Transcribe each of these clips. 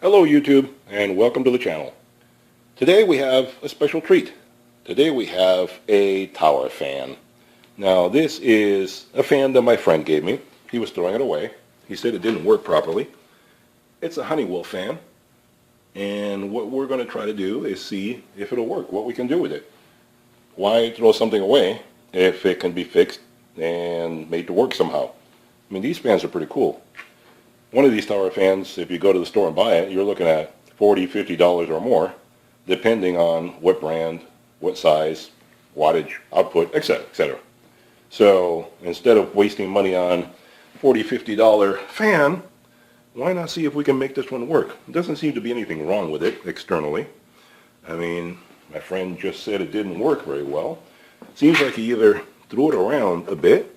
Hello YouTube, and welcome to the channel. Today we have a special treat. Today we have a tower fan. Now this is a fan that my friend gave me. He was throwing it away. He said it didn't work properly. It's a Honeywell fan, and what we're going to try to do is see if it'll work, what we can do with it. Why throw something away if it can be fixed and made to work somehow? I mean, these fans are pretty cool. One of these tower fans, if you go to the store and buy it, you're looking at $40, $50 or more, depending on what brand, what size, wattage, output, etc., etc. So instead of wasting money on $40, $50 fan, why not see if we can make this one work? There doesn't seem to be anything wrong with it externally. I mean, my friend just said it didn't work very well. Seems like he either threw it around a bit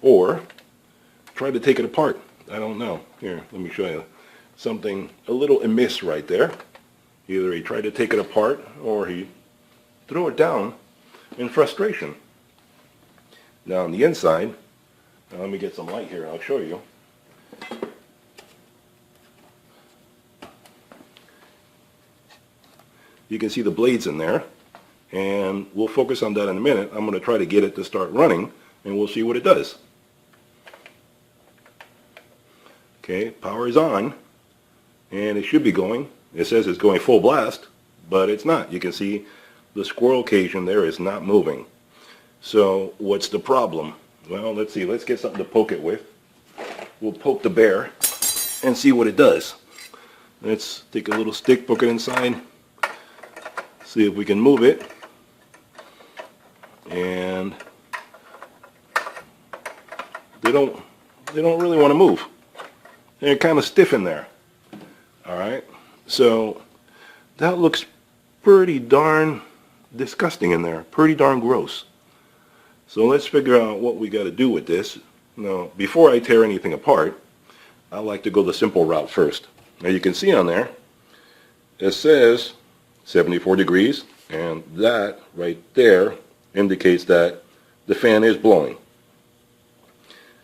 or tried to take it apart. I don't know. Here, let me show you. Something a little amiss right there. Either he tried to take it apart or he threw it down in frustration. Now on the inside, let me get some light here and I'll show you. You can see the blades in there, and we'll focus on that in a minute. I'm going to try to get it to start running and we'll see what it does. Okay, power is on, and it should be going. It says it's going full blast, but it's not. You can see the squirrel cage in there is not moving. So what's the problem? Well, let's see. Let's get something to poke it with. We'll poke the bear and see what it does. Let's take a little stick, poke it inside, see if we can move it. And they don't really want to move. They're kind of stiff in there. Alright, so that looks pretty darn disgusting in there. Pretty darn gross. So let's figure out what we got to do with this. Now, before I tear anything apart, I like to go the simple route first. Now you can see on there, it says 74 degrees, and that right there indicates that the fan is blowing.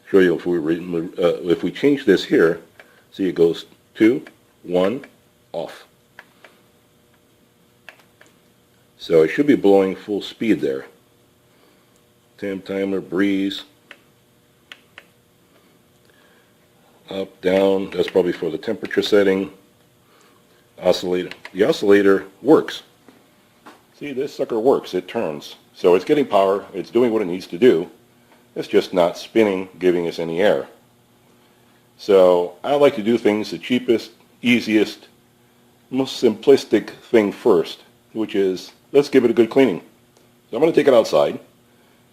Show you if we change this here. See, it goes 2, 1, off. So it should be blowing full speed there. Temp timer, breeze, up, down. That's probably for the temperature setting. Oscillator. The oscillator works. See, this sucker works. It turns. So it's getting power. It's doing what it needs to do. It's just not spinning, giving us any air. So I like to do things the cheapest, easiest, most simplistic thing first, which is let's give it a good cleaning. So I'm going to take it outside.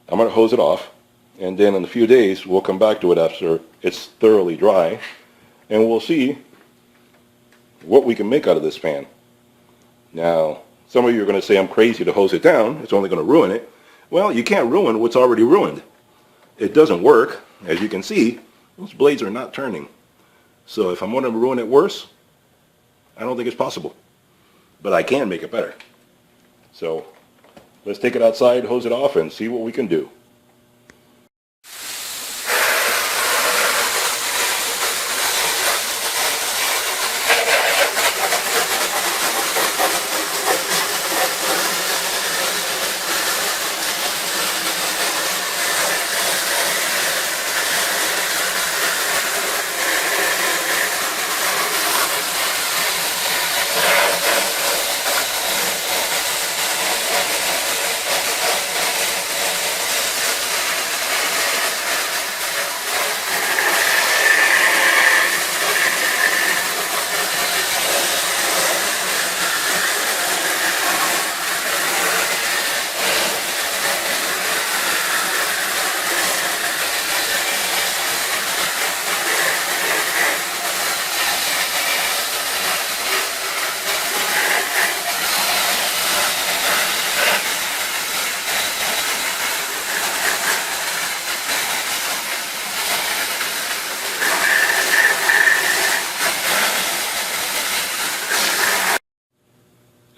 I'm going to hose it off, and then in a few days we'll come back to it after it's thoroughly dry, and we'll see what we can make out of this fan. Now, some of you are going to say I'm crazy to hose it down. It's only going to ruin it. Well, you can't ruin what's already ruined. It doesn't work. As you can see, those blades are not turning. So if I'm going to ruin it worse, I don't think it's possible. But I can make it better. So let's take it outside, hose it off, and see what we can do.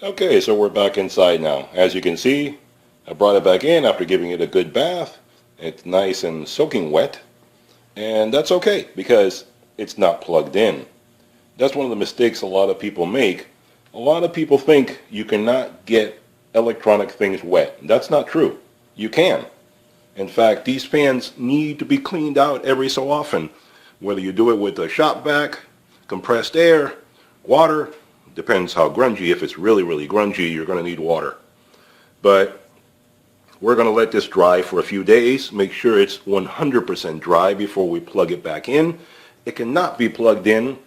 Okay, so we're back inside now. As you can see, I brought it back in after giving it a good bath. It's nice and soaking wet, and that's okay because it's not plugged in. That's one of the mistakes a lot of people make. A lot of people think you cannot get electronic things wet. That's not true. You can. In fact, these fans need to be cleaned out every so often. Whether you do it with a shop vac, compressed air, water, depends how grungy. If it's really, really grungy, you're going to need water. But we're going to let this dry for a few days. Make sure it's 100% dry before we plug it back in. It cannot be plugged in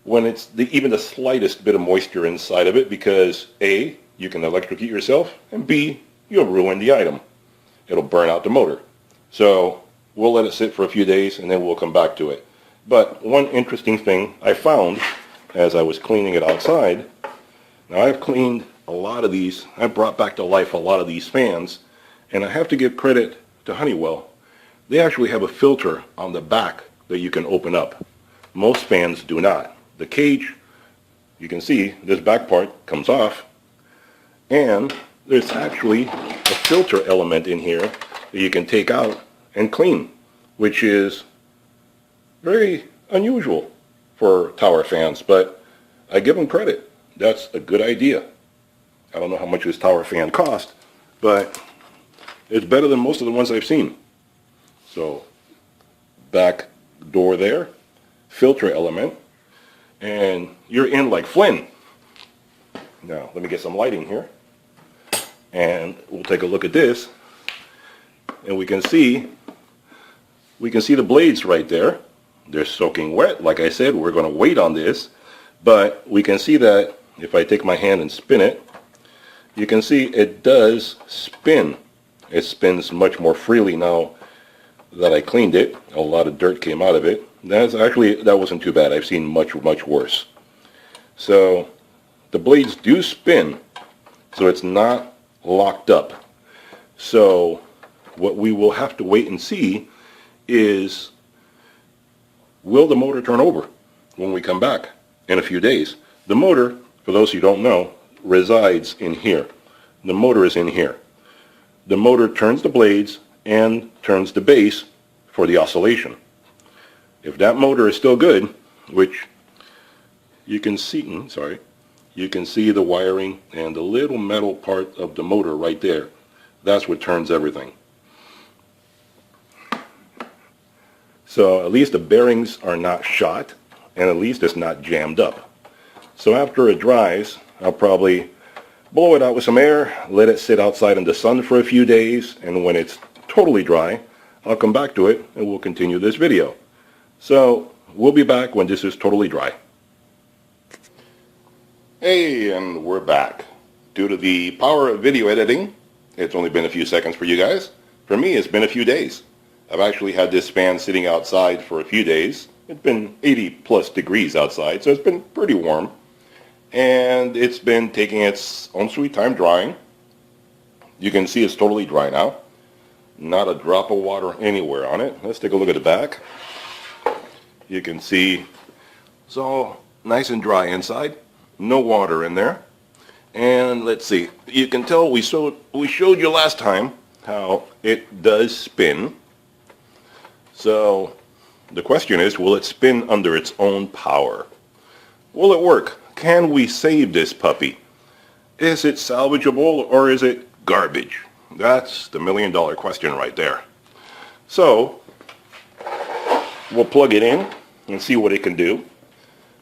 when it's even the slightest bit of moisture inside of it because A, you can electrocute yourself, and B, you'll ruin the item. It'll burn out the motor. So we'll let it sit for a few days and then we'll come back to it. But one interesting thing I found as I was cleaning it outside, now I've cleaned a lot of these, I brought back to life a lot of these fans, and I have to give credit to Honeywell. They actually have a filter on the back that you can open up. Most fans do not. The cage, you can see this back part comes off, and there's actually a filter element in here that you can take out and clean, which is very unusual for tower fans, but I give them credit. That's a good idea. I don't know how much this tower fan cost, but it's better than most of the ones I've seen. So, back door there, filter element, and you're in like Flynn. Now, let me get some lighting here, and we'll take a look at this, and we can see the blades right there. They're soaking wet. Like I said, we're going to wait on this, but we can see that if I take my hand and spin it, you can see it does spin. It spins much more freely now that I cleaned it. A lot of dirt came out of it. That wasn't too bad. I've seen much, much worse. So the blades do spin, so it's not locked up. So what we will have to wait and see is, will the motor turn over when we come back in a few days? The motor, for those who don't know, resides in here. The motor is in here. The motor turns the blades and turns the base for the oscillation. If that motor is still good, which you can see, you can see the wiring and the little metal part of the motor right there. That's what turns everything. So at least the bearings are not shot, and at least it's not jammed up. So after it dries, I'll probably blow it out with some air, let it sit outside in the sun for a few days, and when it's totally dry, I'll come back to it and we'll continue this video. So we'll be back when this is totally dry. Hey, and we're back. Due to the power of video editing, it's only been a few seconds for you guys. For me, it's been a few days. I've actually had this fan sitting outside for a few days. It's been 80 plus degrees outside, so it's been pretty warm. And it's been taking its own sweet time drying. You can see it's totally dry now. Not a drop of water anywhere on it. Let's take a look at the back. You can see it's all nice and dry inside. No water in there. And let's see. You can tell we showed you last time how it does spin. So the question is, will it spin under its own power? Will it work? Can we save this puppy? Is it salvageable or is it garbage? That's the million-dollar question right there. So we'll plug it in and see what it can do.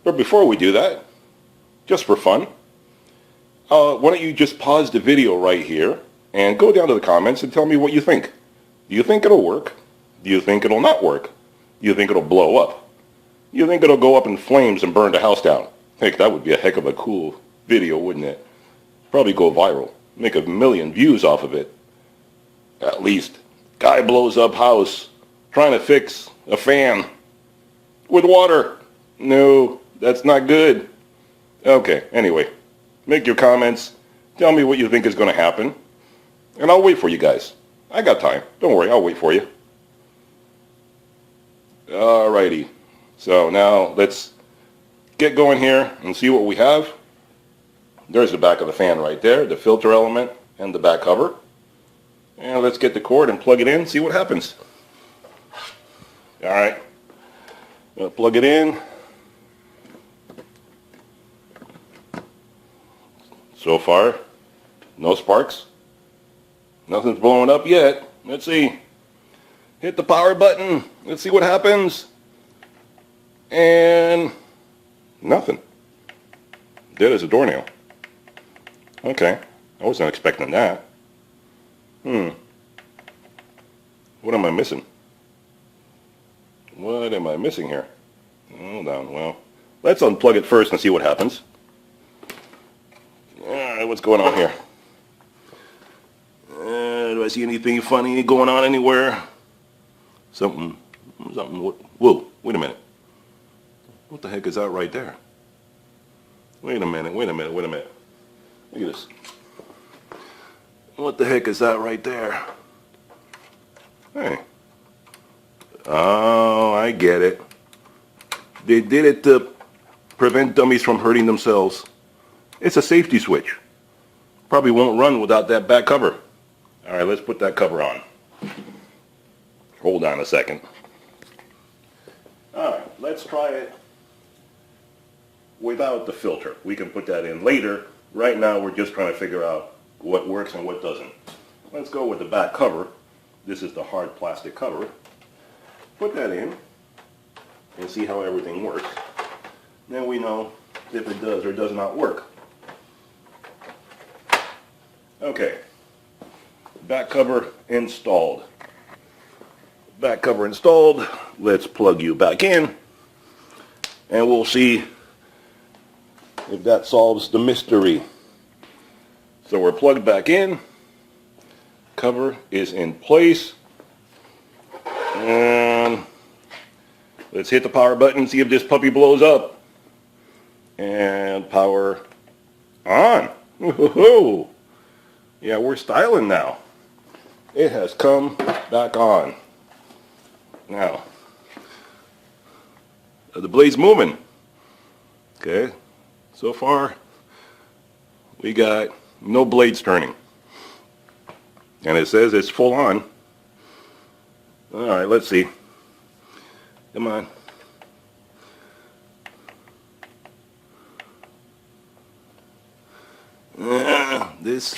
But before we do that, just for fun, why don't you just pause the video right here and go down to the comments and tell me what you think. Do you think it'll work? Do you think it'll not work? Do you think it'll blow up? Do you think it'll go up in flames and burn the house down? Heck, that would be a heck of a cool video, wouldn't it? Probably go viral. Make 1 million views off of it. At least. Guy blows up house trying to fix a fan with water. No, that's not good. Okay, anyway. Make your comments. Tell me what you think is going to happen. And I'll wait for you guys. I got time. Don't worry, I'll wait for you. Alrighty. So now let's get going here and see what we have. There's the back of the fan right there, the filter element and the back cover. And let's get the cord and plug it in, see what happens. Alright. Plug it in. So far, no sparks. Nothing's blowing up yet. Let's see. Hit the power button. Let's see what happens. And nothing. Dead as a doornail. Okay. I wasn't expecting that. What am I missing? What am I missing here? Hold on. Well, let's unplug it first and see what happens. Alright, what's going on here? Do I see anything funny going on anywhere? Something, whoa, wait a minute. What the heck is that right there? Wait a minute. Look at this. What the heck is that right there? Hey. Oh, I get it. They did it to prevent dummies from hurting themselves. It's a safety switch. Probably won't run without that back cover. All right, let's put that cover on. Hold on a second. All right, let's try it without the filter. We can put that in later. Right now, we're just trying to figure out what works and what doesn't. Let's go with the back cover. This is the hard plastic cover. Put that in and see how everything works. Then we know if it does or does not work. Okay, back cover installed. Back cover installed. Let's plug you back in and we'll see if that solves the mystery. So we're plugged back in. Cover is in place. And let's hit the power button, see if this puppy blows up. And power on. Woohoo! Yeah, we're styling now. It has come back on. Now, the blade's moving. Okay, so far we got no blades turning. And it says it's full on. Alright, let's see. Come on. This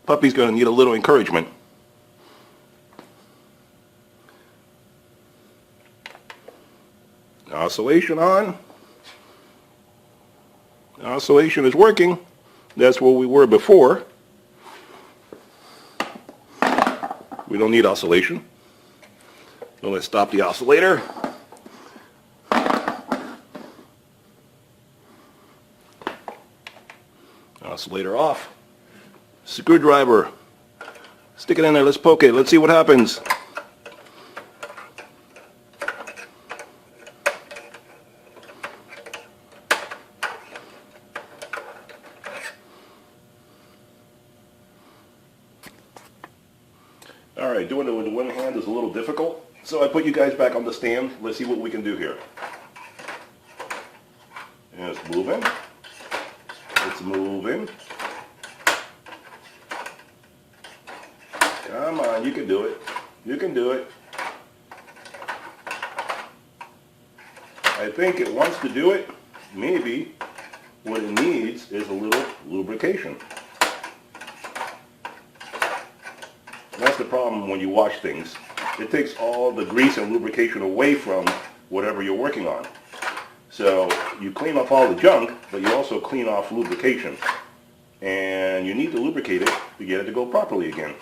puppy's going to need a little encouragement. Oscillation on. Oscillation is working. That's where we were before. We don't need oscillation. So let's stop the oscillator. Oscillator off. Screwdriver. Stick it in there. Let's poke it. Let's see what happens. Alright, doing it with one hand is a little difficult, so I put you guys back on the stand. Let's see what we can do here. And it's moving. It's moving. Come on, you can do it. You can do it. I think it wants to do it. Maybe what it needs is a little lubrication. That's the problem when you wash things. It takes all the grease and lubrication away from whatever you're working on. So you clean off all the junk, but you also clean off lubrication. And you need to lubricate it to get it to go properly again.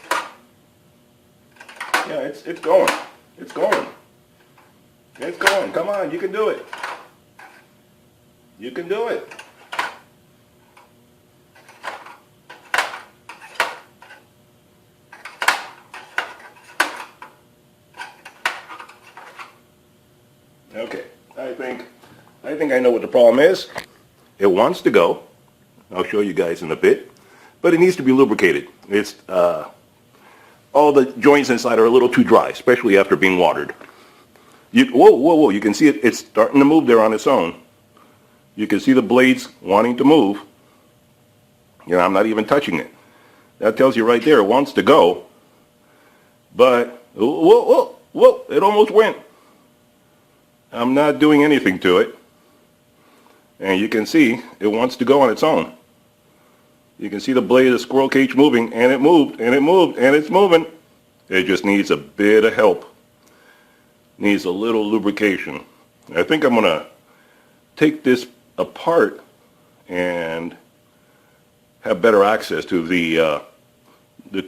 Yeah, it's going. It's going. It's going. Come on, you can do it. You can do it. Okay, I think I know what the problem is. It wants to go. I'll show you guys in a bit. But it needs to be lubricated. It's all the joints inside are a little too dry, especially after being watered. Whoa, you can see it. It's starting to move there on its own. You can see the blades wanting to move. You know, I'm not even touching it. That tells you right there it wants to go. But, whoa, it almost went. I'm not doing anything to it. And you can see it wants to go on its own. You can see the blade of the squirrel cage moving, and it moved, and it moved, and it's moving. It just needs a bit of help. Needs a little lubrication. I think I'm going to take this apart and have better access to the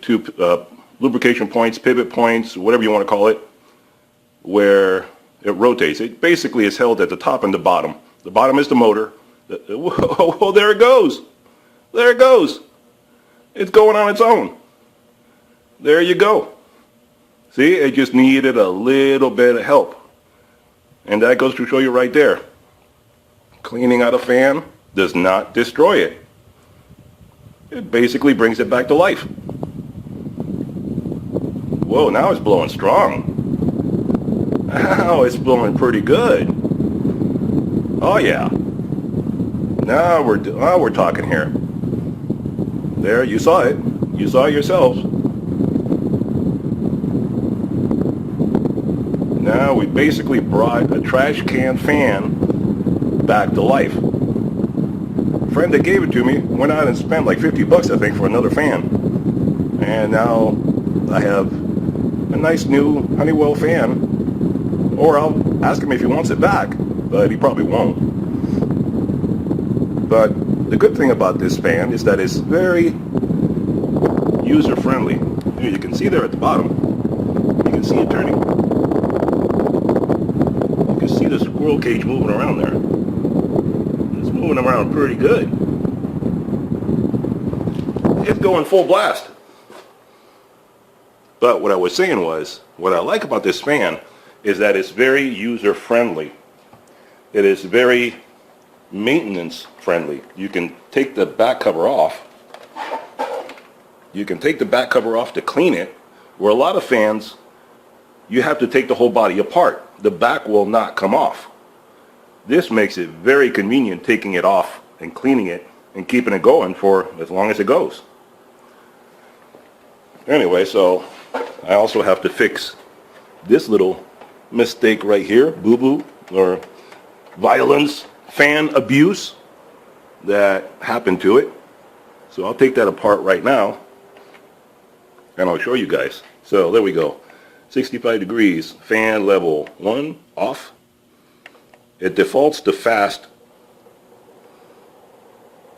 two lubrication points, pivot points, whatever you want to call it, where it rotates. It basically is held at the top and the bottom. The bottom is the motor. Whoa, there it goes. There it goes. It's going on its own. There you go. See, it just needed a little bit of help. And that goes to show you right there. Cleaning out a fan does not destroy it. It basically brings it back to life. Whoa, now it's blowing strong. Now it's blowing pretty good. Oh yeah. Now we're talking here. There, you saw it. You saw it yourselves. Now we basically brought a trash can fan back to life. A friend that gave it to me went out and spent like 50 bucks, I think, for another fan. And now I have a nice new Honeywell fan. Or I'll ask him if he wants it back, but he probably won't. But the good thing about this fan is that it's very user-friendly. You can see there at the bottom. You can see it turning. You can see the squirrel cage moving around there. It's moving around pretty good. It's going full blast. But what I was saying was, what I like about this fan is that it's very user-friendly. It is very maintenance-friendly. You can take the back cover off. You can take the back cover off to clean it, where a lot of fans, you have to take the whole body apart. The back will not come off. This makes it very convenient taking it off and cleaning it and keeping it going for as long as it goes. Anyway, so I also have to fix this little mistake right here, boo-boo, or violence, fan abuse that happened to it. So I'll take that apart right now and I'll show you guys. So there we go. 65 degrees, fan level 1 off. It defaults to fast.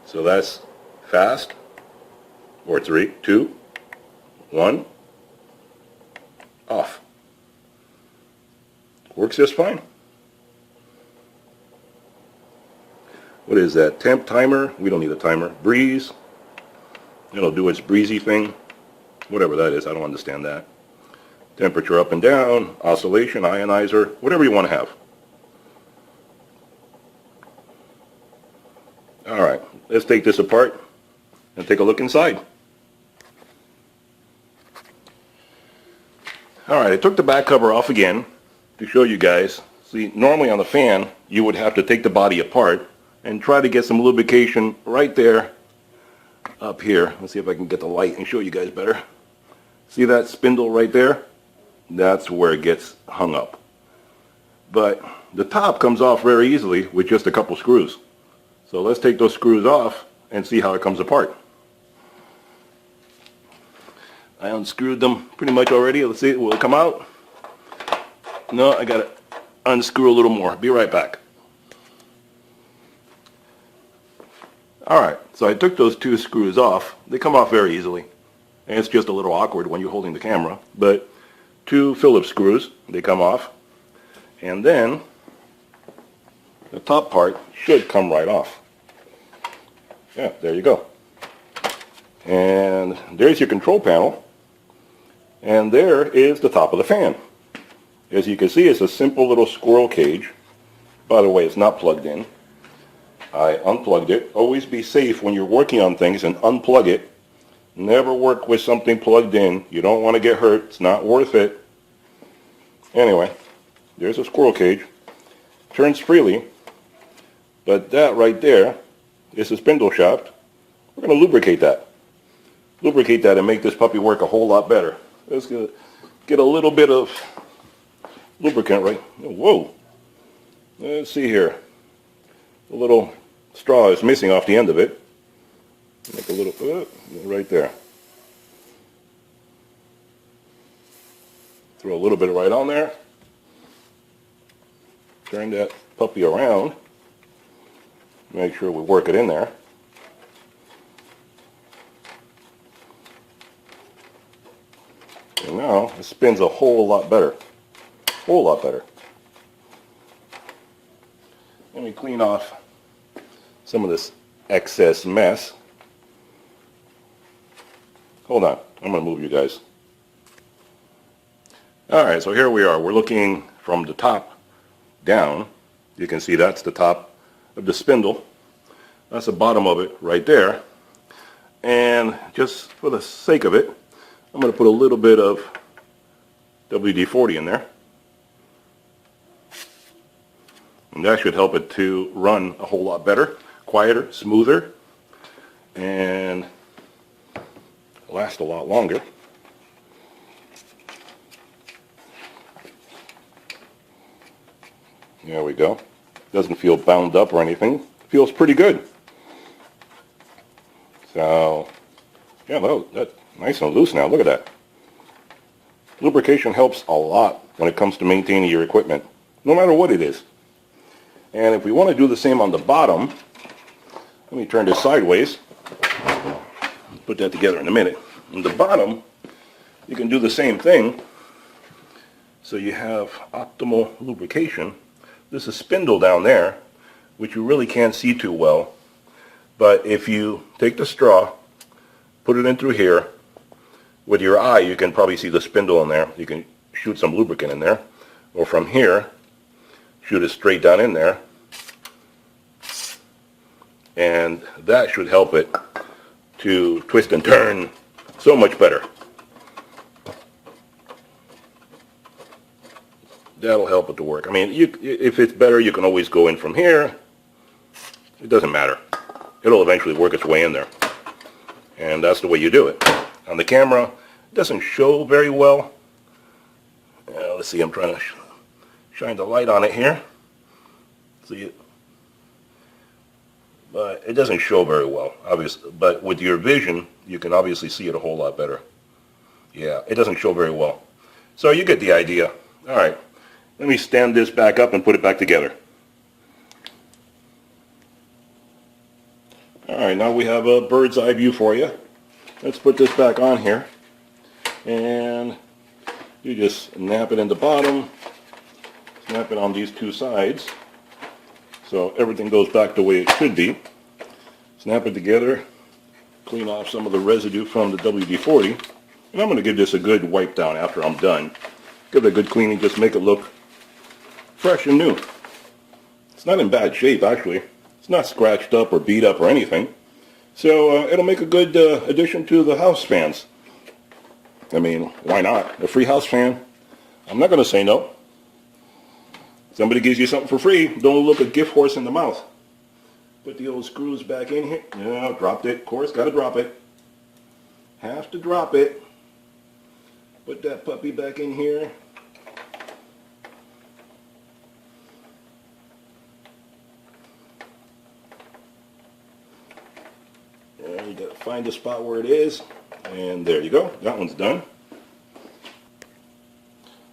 So that's fast, or 3, 2, 1, off. Works just fine. What is that? Temp timer? We don't need a timer. Breeze. It'll do its breezy thing. Whatever that is, I don't understand that. Temperature up and down, oscillation, ionizer, whatever you want to have. Alright, let's take this apart and take a look inside. Alright, I took the back cover off again to show you guys. See, normally on the fan, you would have to take the body apart and try to get some lubrication right there up here. Let's see if I can get the light and show you guys better. See that spindle right there? That's where it gets hung up. But the top comes off very easily with just a couple screws. So let's take those screws off and see how it comes apart. I unscrewed them pretty much already. Let's see, will it come out? No, I gotta unscrew a little more. Be right back. Alright, so I took those two screws off. They come off very easily. And it's just a little awkward when you're holding the camera. But two Phillips screws, they come off. And then the top part should come right off. Yeah, there you go. And there's your control panel. And there is the top of the fan. As you can see, it's a simple little squirrel cage. By the way, it's not plugged in. I unplugged it. Always be safe when you're working on things and unplug it. Never work with something plugged in. You don't want to get hurt. It's not worth it. Anyway, there's a squirrel cage. Turns freely. But that right there is a spindle shaft. We're going to lubricate that. Lubricate that and make this puppy work a whole lot better. Let's get a little bit of lubricant right. Whoa. Let's see here. The little straw is missing off the end of it. Make a little, right there. Throw a little bit right on there. Turn that puppy around. Make sure we work it in there. And now it spins a whole lot better. Whole lot better. Let me clean off some of this excess mess. Hold on, I'm going to move you guys. Alright, so here we are. We're looking from the top down. You can see that's the top of the spindle. That's the bottom of it right there. And just for the sake of it, I'm going to put a little bit of WD-40 in there. And that should help it to run a whole lot better, quieter, smoother, and last a lot longer. There we go. Doesn't feel bound up or anything. Feels pretty good. So, yeah, that's nice and loose now. Look at that. Lubrication helps a lot when it comes to maintaining your equipment, no matter what it is. And if we want to do the same on the bottom, let me turn this sideways. Put that together in a minute. On the bottom, you can do the same thing. So you have optimal lubrication. There's a spindle down there, which you really can't see too well. But if you take the straw, put it in through here, with your eye you can probably see the spindle in there. You can shoot some lubricant in there. Or from here, shoot it straight down in there. And that should help it to twist and turn so much better. That'll help it to work. I mean, if it's better, you can always go in from here. It doesn't matter. It'll eventually work its way in there. And that's the way you do it. On the camera, it doesn't show very well. Let's see, I'm trying to shine the light on it here. See it? But it doesn't show very well, obviously. But with your vision, you can obviously see it a whole lot better. Yeah, it doesn't show very well. So you get the idea. All right, let me stand this back up and put it back together. All right, now we have a bird's eye view for you. Let's put this back on here. And you just nap it in the bottom, snap it on these two sides, so everything goes back the way it should be. Snap it together, clean off some of the residue from the WD-40, and I'm going to give this a good wipe down after I'm done. Give it a good cleaning, just make it look fresh and new. It's not in bad shape, actually. It's not scratched up or beat up or anything. So it'll make a good addition to the house fans. I mean, why not? A free house fan. I'm not going to say no. Somebody gives you something for free, don't look a gift horse in the mouth. Put the old screws back in here. Yeah, dropped it. Of course, got to drop it. Have to drop it. Put that puppy back in here. And you got to find the spot where it is. And there you go. That one's done.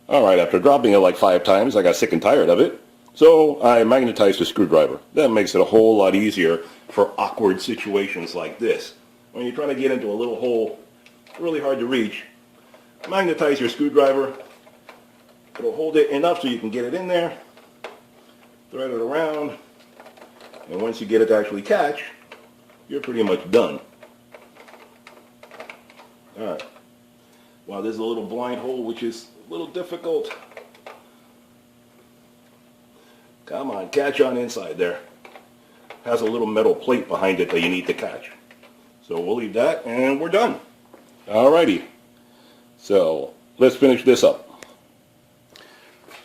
Alright, after dropping it like 5 times, I got sick and tired of it. So I magnetized the screwdriver. That makes it a whole lot easier for awkward situations like this. When you're trying to get into a little hole, really hard to reach, magnetize your screwdriver. It'll hold it enough so you can get it in there, thread it around, and once you get it to actually catch, you're pretty much done. Alright. Wow, there's a little blind hole which is a little difficult. Come on, catch on inside there. Has a little metal plate behind it that you need to catch. So we'll leave that and we're done. Alrighty. So let's finish this up.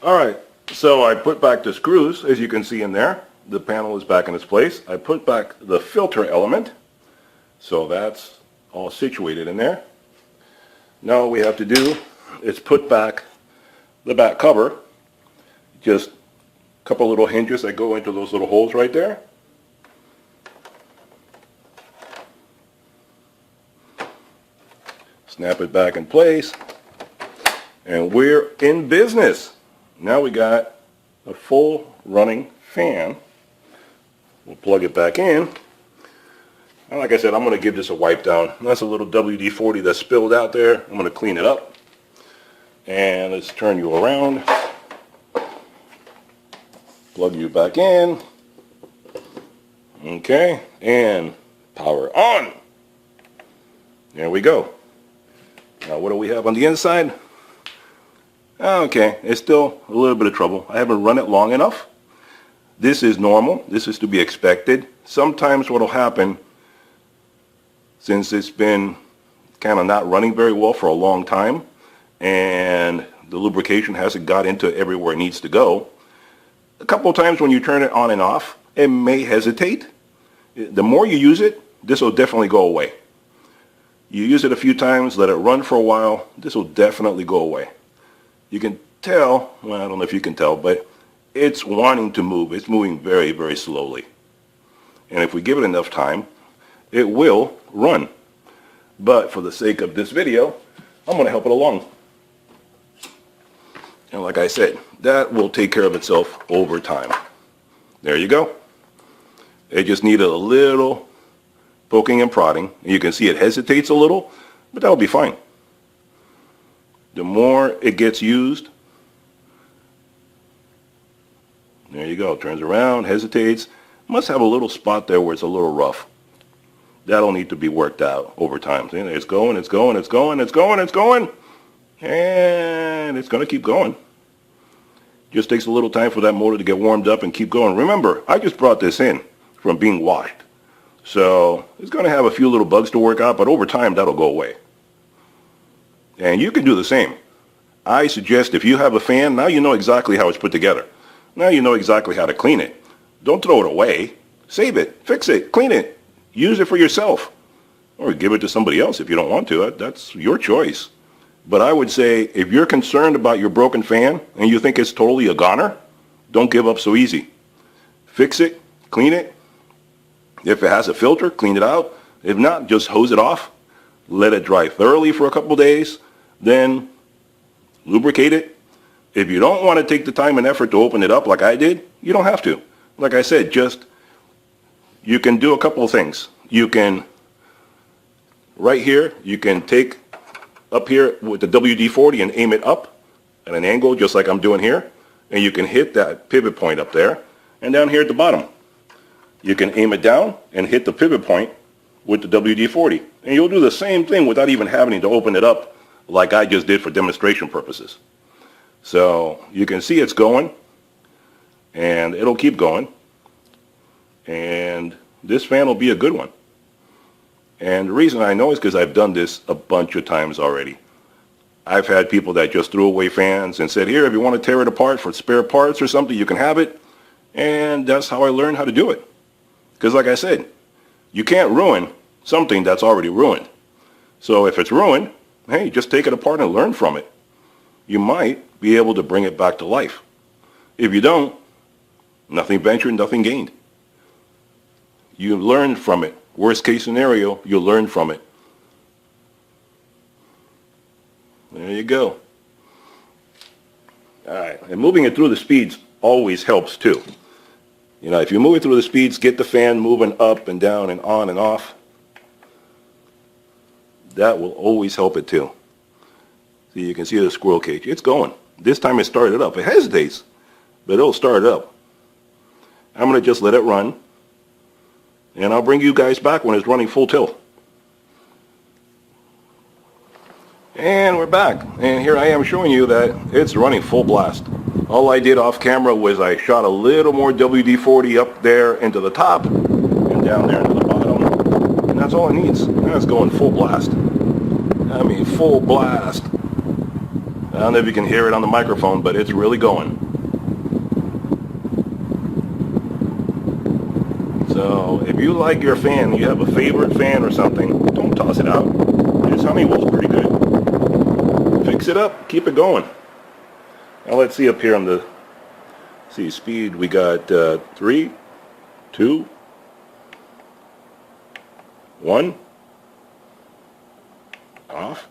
Alright, so I put back the screws, as you can see in there. The panel is back in its place. I put back the filter element. So that's all situated in there. Now all we have to do is put back the back cover. Just a couple little hinges that go into those little holes right there. Snap it back in place. And we're in business. Now we got a full running fan. We'll plug it back in. And like I said, I'm going to give this a wipe down. That's a little WD-40 that spilled out there. I'm going to clean it up. And let's turn you around. Plug you back in. Okay, and power on. There we go. Now what do we have on the inside? Okay, it's still a little bit of trouble. I haven't run it long enough. This is normal. This is to be expected. Sometimes what will happen, since it's been kind of not running very well for a long time, and the lubrication hasn't got into everywhere it needs to go, a couple of times when you turn it on and off, it may hesitate. The more you use it, this will definitely go away. You use it a few times, let it run for a while, this will definitely go away. You can tell, well, I don't know if you can tell, but it's wanting to move. It's moving very, very slowly. And if we give it enough time, it will run. But for the sake of this video, I'm going to help it along. And like I said, that will take care of itself over time. There you go. It just needed a little poking and prodding. You can see it hesitates a little, but that'll be fine. The more it gets used, there you go, turns around, hesitates. Must have a little spot there where it's a little rough. That'll need to be worked out over time. See, it's going, it's going, it's going, it's going, it's going. And it's going to keep going. Just takes a little time for that motor to get warmed up and keep going. Remember, I just brought this in from being washed. So it's going to have a few little bugs to work out, but over time that'll go away. And you can do the same. I suggest if you have a fan, now you know exactly how it's put together. Now you know exactly how to clean it. Don't throw it away. Save it, fix it, clean it. Use it for yourself. Or give it to somebody else if you don't want to. That's your choice. But I would say if you're concerned about your broken fan and you think it's totally a goner, don't give up so easy. Fix it, clean it. If it has a filter, clean it out. If not, just hose it off. Let it dry thoroughly for a couple days. Then lubricate it. If you don't want to take the time and effort to open it up like I did, you don't have to. Like I said, you can do a couple of things. You can, right here, you can take up here with the WD-40 and aim it up at an angle just like I'm doing here. And you can hit that pivot point up there. And down here at the bottom, you can aim it down and hit the pivot point with the WD-40. And you'll do the same thing without even having to open it up like I just did for demonstration purposes. So you can see it's going, and it'll keep going. And this fan will be a good one. And the reason I know is because I've done this a bunch of times already. I've had people that just threw away fans and said, here, if you want to tear it apart for spare parts or something, you can have it. And that's how I learned how to do it. Because like I said, you can't ruin something that's already ruined. So if it's ruined, hey, just take it apart and learn from it. You might be able to bring it back to life. If you don't, nothing ventured, nothing gained. You learn from it. Worst case scenario, you'll learn from it. There you go. All right, and moving it through the speeds always helps too. You know, if you move it through the speeds, get the fan moving up and down and on and off. That will always help it too. See, you can see the squirrel cage. It's going. This time it started up. It hesitates, but it'll start up. I'm going to just let it run. And I'll bring you guys back when it's running full tilt. And we're back. And here I am showing you that it's running full blast. All I did off camera was I shot a little more WD-40 up there into the top and down there into the bottom. And that's all it needs. Now it's going full blast. I mean, full blast. I don't know if you can hear it on the microphone, but it's really going. So if you like your fan, you have a favorite fan or something, don't toss it out. This Honeywell's pretty good. Fix it up, keep it going. Now let's see up here on the speed. We got 3, 2, 1, off.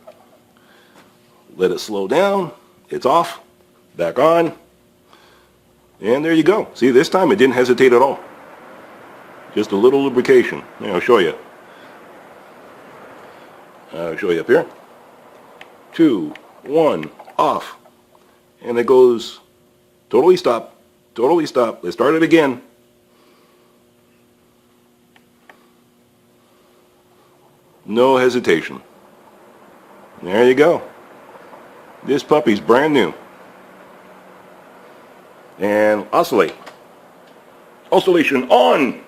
Let it slow down. It's off. Back on. And there you go. See, this time it didn't hesitate at all. Just a little lubrication. I'll show you. I'll show you up here. 2, 1, off. And it goes totally stop. Totally stop. Let's start it again. No hesitation. There you go. This puppy's brand new. And oscillate. Oscillation on.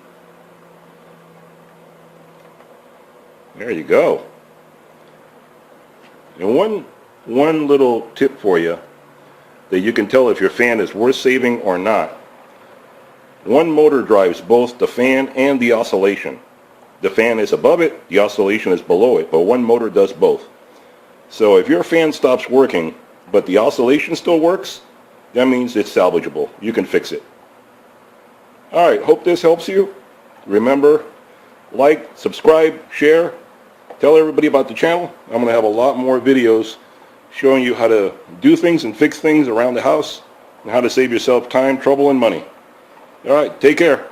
There you go. And one little tip for you that you can tell if your fan is worth saving or not. One motor drives both the fan and the oscillation. The fan is above it, the oscillation is below it, but one motor does both. So if your fan stops working, but the oscillation still works, that means it's salvageable. You can fix it. Alright, hope this helps you. Remember, like, subscribe, share, tell everybody about the channel. I'm going to have a lot more videos showing you how to do things and fix things around the house and how to save yourself time, trouble, and money. Alright, take care.